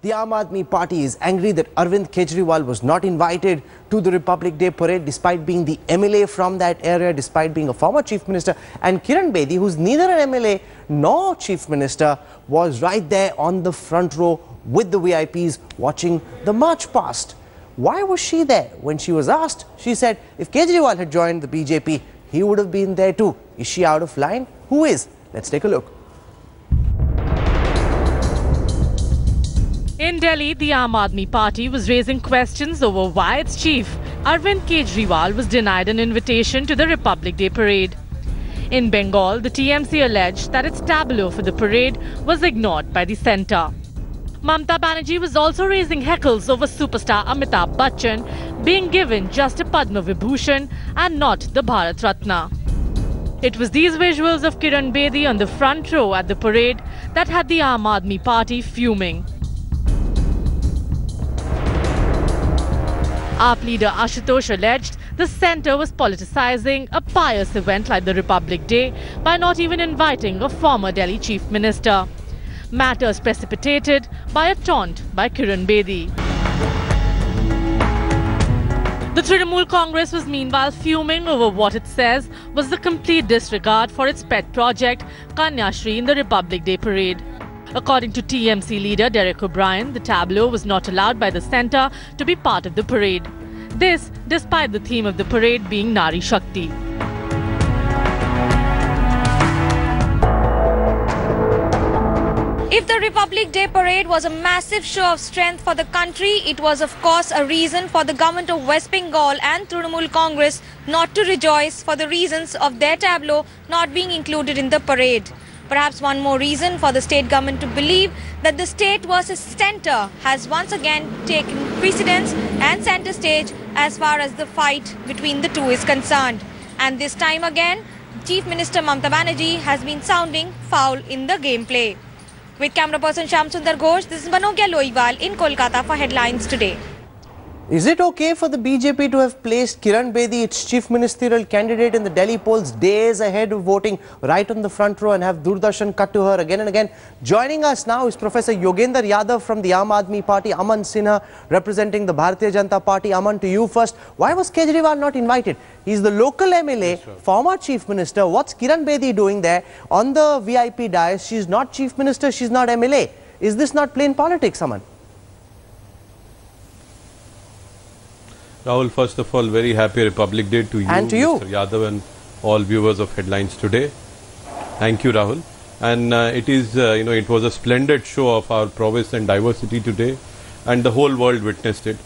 The Aam Aadmi Party is angry that Arvind Kejriwal was not invited to the Republic Day parade despite being the MLA from that area, despite being a former Chief Minister. And Kiran Bedi, who's neither an MLA nor Chief Minister, was right there on the front row with the VIPs watching the march past. Why was she there? When she was asked, she said if Kejriwal had joined the BJP, he would have been there too. Is she out of line? Who is? Let's take a look. In Delhi, the Aam Aadmi Party was raising questions over why its chief, Arvind Kejriwal, was denied an invitation to the Republic Day parade. In Bengal, the TMC alleged that its tableau for the parade was ignored by the centre. Mamata Banerjee was also raising heckles over superstar Amitabh Bachchan being given just a Padma Vibhushan and not the Bharat Ratna. It was these visuals of Kiran Bedi on the front row at the parade that had the Aam Aadmi Party fuming. AAP leader Ashutosh alleged the centre was politicising a pious event like the Republic Day by not even inviting a former Delhi Chief Minister. Matters precipitated by a taunt by Kiran Bedi. The Trinamool Congress was meanwhile fuming over what it says was the complete disregard for its pet project, Kanyashree, in the Republic Day parade. According to TMC leader Derek O'Brien, the tableau was not allowed by the centre to be part of the parade. This despite the theme of the parade being Nari Shakti. If the Republic Day parade was a massive show of strength for the country, it was of course a reason for the government of West Bengal and Trinamool Congress not to rejoice for the reasons of their tableau not being included in the parade. Perhaps one more reason for the state government to believe that the state versus centre has once again taken precedence and centre stage as far as the fight between the two is concerned. And this time again, Chief Minister Mamata Banerjee has been sounding foul in the gameplay. With camera person Shyam Sundar Ghosh, this is Manogya Loiwal in Kolkata for Headlines Today. Is it okay for the BJP to have placed Kiran Bedi, its chief ministerial candidate, in the Delhi polls days ahead of voting, right on the front row, and have Doordarshan cut to her again and again? Joining us now is Professor Yogendra Yadav from the Aam Aadmi Party, Aman Sinha representing the Bharatiya Janata Party. Aman, to you first. Why was Kejriwal not invited? He's the local MLA, former chief minister. What's Kiran Bedi doing there on the VIP dais? She's not chief minister, she's not MLA. Is this not plain politics, Aman? Rahul, first of all, very happy Republic Day to you, and to you, Mr. Yadav, and all viewers of Headlines Today. Thank you, Rahul. And it is, it was a splendid show of our prowess and diversity today, and the whole world witnessed it.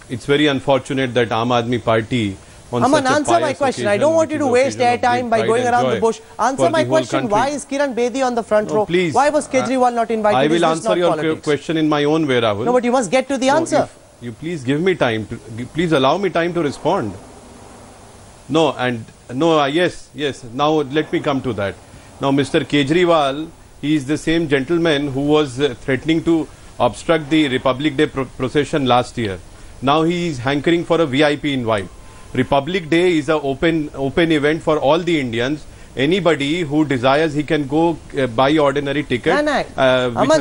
It's very unfortunate that Aam Aadmi Party, on Aman, such a answer my question. I don't want you to waste airtime by going around the bush. Answer my question. Why is Kiran Bedi on the front row? Please. Why was Kejriwal not invited? I will answer your question in my own way, Rahul. No, but you must get to the answer. You please give me time to, please allow me time to respond. Yes, now let me come to that. Now Mr. Kejriwal, he is the same gentleman who was threatening to obstruct the Republic Day procession last year. Now he is hankering for a VIP invite. Republic Day is an open event for all the Indians. Anybody who desires, he can go buy ordinary ticket. Aman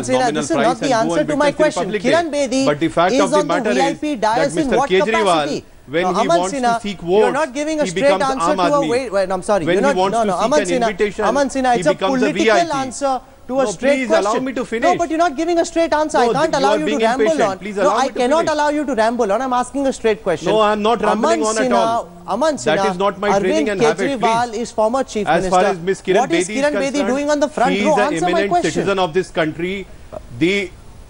Sinha, this is not the answer to my question. Kiran Bedi but the fact is of the on matter the VIP is that dais in Mr. what Kejriwal, capacity? when no, he Aman wants Sinha, to seek votes, you're not giving a straight answer to a wait, I'm sorry. When he wants to Aman seek an invitation, Aman Sinha, it's he a becomes a political VIP. answer to a straight please question. Allow me to finish. No, but you're not giving a straight answer. No, I can't allow you to ramble on. No, I cannot allow you to ramble on. I'm asking a straight question. No, I'm not rambling on at all. Aman Sinha, that is not my training and habit. Kejriwal is former chief minister. As far as Ms. Kiran what is Kiran Bedi doing on the front row? He is an eminent citizen of this country.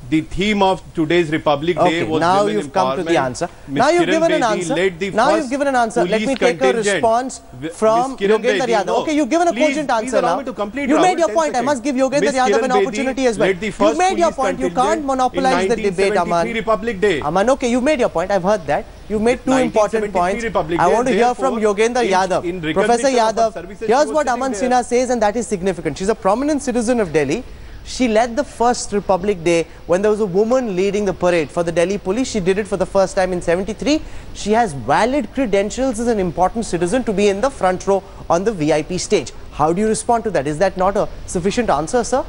The theme of today's Republic Day was now women you've come to the answer. Ms. Now you've Kiran given an Bedi answer. led the Now you've given an answer. Let me take a response from Yogendra Yadav. Okay, you've given a cogent answer now. You made your point. I must give Yogendra Yadav an opportunity as well. You made your point. You can't monopolize the debate, Aman. Republic Day. Aman, okay, you made your point. I've heard that. You made two important points. I want to hear from Yogendra Yadav. Professor Yadav, here's what Aman Sinha says, and that is significant. She's a prominent citizen of Delhi. She led the first Republic Day when there was a woman leading the parade for the Delhi police. She did it for the first time in '73. She has valid credentials as an important citizen to be in the front row on the VIP stage. How do you respond to that? Is that not a sufficient answer, sir?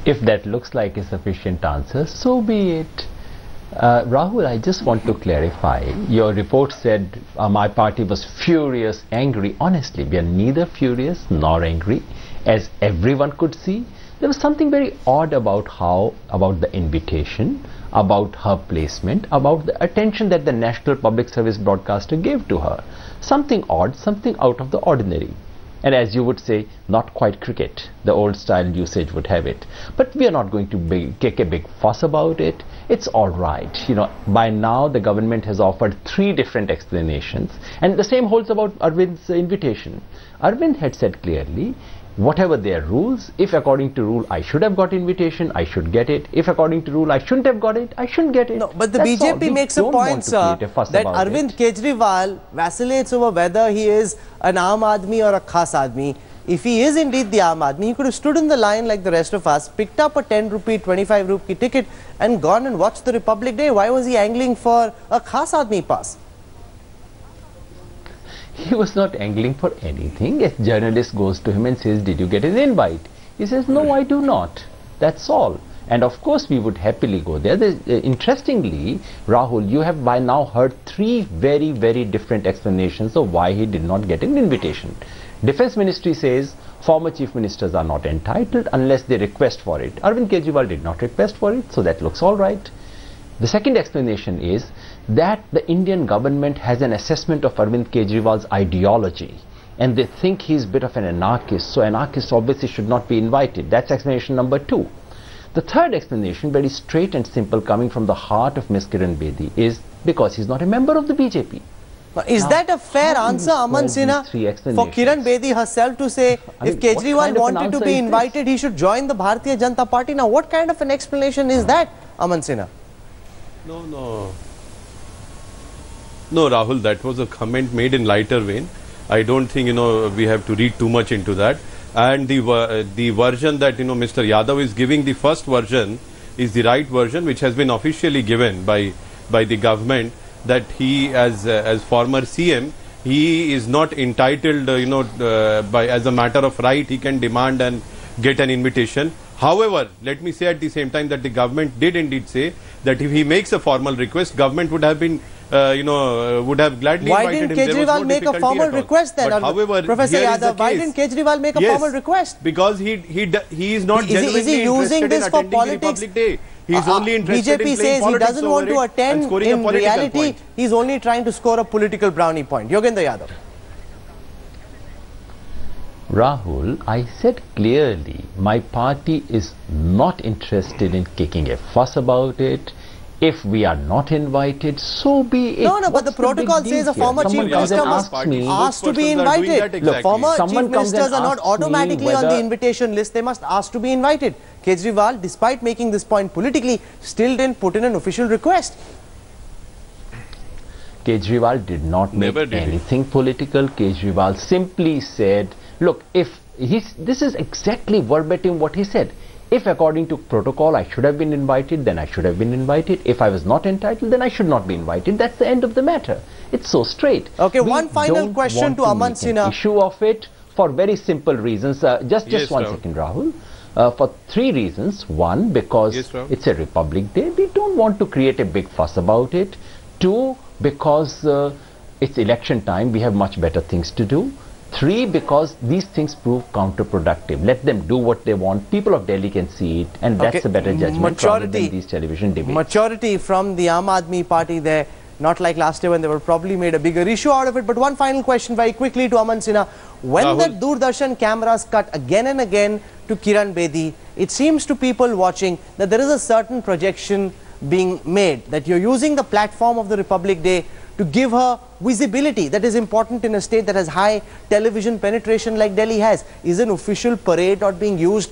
If that looks like a sufficient answer, so be it. Rahul, I just want to clarify. Your report said my party was furious, angry. Honestly, we are neither furious nor angry. As everyone could see, there was something very odd about the invitation, about her placement, about the attention that the National Public Service Broadcaster gave to her. Something odd, something out of the ordinary. And as you would say, not quite cricket, the old style usage would have it. But we are not going to make a big fuss about it. It's all right. You know, by now the government has offered 3 different explanations, and the same holds about Arvind's invitation. Arvind had said clearly, whatever their rules, if according to rule I should have got invitation, I should get it. If according to rule I shouldn't have got it, I shouldn't get it. No, but the That's BJP makes a point, sir, that Arvind Kejriwal vacillates over whether he is an Aam Aadmi or a Khas Aadmi. If he is indeed the Aam Aadmi, he could have stood in the line like the rest of us, picked up a 10 rupee, 25 rupee ticket and gone and watched the Republic Day. Why was he angling for a Khas Aadmi pass? He was not angling for anything. A journalist goes to him and says, did you get an invite? He says, no, I do not. That's all. And of course, we would happily go there. Interestingly, Rahul, you have by now heard 3 very, very different explanations of why he did not get an invitation. Defense Ministry says former chief ministers are not entitled unless they request for it. Arvind Kejriwal did not request for it, so that looks all right. The second explanation is that the Indian government has an assessment of Arvind Kejriwal's ideology, and they think he's a bit of an anarchist, so anarchists obviously should not be invited. That's explanation number 2. The third explanation, very straight and simple, coming from the heart of Ms. Kiran Bedi, is because he's not a member of the BJP. Is now, that a fair answer, Aman Sinha, for Kiran Bedi herself to say, if Kejriwal wanted to be invited, he should join the Bharatiya Janata Party? Now, what kind of an explanation is that, Aman Sinha? No, Rahul, that was a comment made in lighter vein. I don't think, we have to read too much into that. And the version that, Mr. Yadav is giving, the first version is the right version, which has been officially given by the government, that he, as former CM, he is not entitled, as a matter of right, he can demand and get an invitation. However, let me say at the same time that the government did indeed say that if he makes a formal request, government would have been, would have gladly invited him. Why didn't Kejriwal make a formal request then? But however, Professor Yadav, why didn't Kejriwal make a formal request? Because he is not genuinely interested in attending the Republic Day. He is only interested BJP in playing says he politics doesn't want to attend. In reality, he is only trying to score a political brownie point. Yogendra Yadav. Rahul, I said clearly, my party is not interested in kicking a fuss about it. If we are not invited, so be it. No, but the protocol says a former chief minister must ask to be invited. Look, former chief ministers are not automatically on the invitation list. They must ask to be invited. Kejriwal, despite making this point politically, still didn't put in an official request. Kejriwal did not make anything political. Kejriwal simply said, look, if this is exactly verbatim what he said. If according to protocol I should have been invited, then I should have been invited. If I was not entitled, then I should not be invited. That's the end of the matter. It's so straight. Okay, one final question to Aman Sinha. Issue of it for very simple reasons. Just one second, Rahul. For 3 reasons. 1, because it's a Republic Day. We don't want to create a big fuss about it. 2, because it's election time. We have much better things to do. 3, because these things prove counterproductive. Let them do what they want. People of Delhi can see it, and that's a better judgment rather than these television debates. Maturity from the Aam Aadmi Party there, not like last year when they were probably made a bigger issue out of it. But one final question very quickly to Aman Sinha. When the Doordarshan cameras cut again and again to Kiran Bedi, it seems to people watching that there is a certain projection being made, that you're using the platform of the Republic Day to give her visibility that is important in a state that has high television penetration like Delhi has. Is an official parade not being used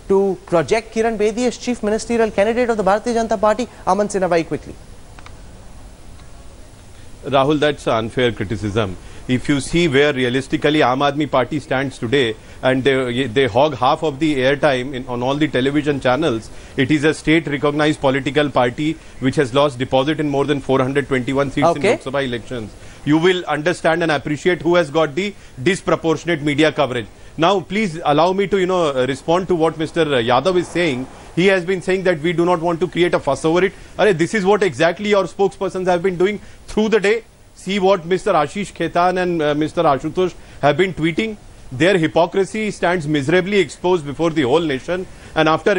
to project Kiran Bedi as chief ministerial candidate of the Bharatiya Janata Party? Aman Sinha, very quickly. Rahul, that's an unfair criticism. If you see where realistically Aam Aadmi Party stands today, and they hog half of the airtime on all the television channels, it is a state-recognized political party which has lost deposit in more than 421 seats in Lok Sabha elections. You will understand and appreciate who has got the disproportionate media coverage. Now, please allow me to, respond to what Mr. Yadav is saying. He has been saying that we do not want to create a fuss over it. This is what exactly your spokespersons have been doing through the day. See what Mr. Ashish Khaitan and Mr. Ashutosh have been tweeting. Their hypocrisy stands miserably exposed before the whole nation. And after,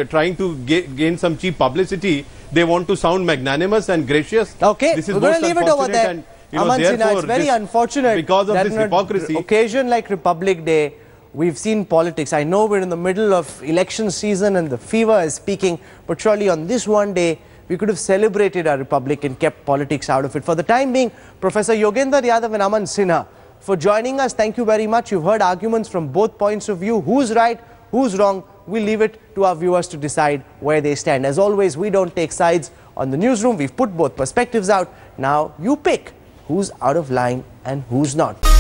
trying to gain some cheap publicity, they want to sound magnanimous and gracious. Okay, this is we're going to leave it over there. And, Aman Sinha, it's very unfortunate because of that this on hypocrisy. An occasion like Republic Day, we've seen politics. I know we're in the middle of election season and the fever is peaking, but surely on this one day, we could have celebrated our Republic and kept politics out of it. For the time being, Professor Yogendra Yadav and Aman Sinha, for joining us, thank you very much. You've heard arguments from both points of view. Who's right, who's wrong? We'll leave it to our viewers to decide where they stand. As always, we don't take sides on the newsroom. We've put both perspectives out. Now you pick who's out of line and who's not.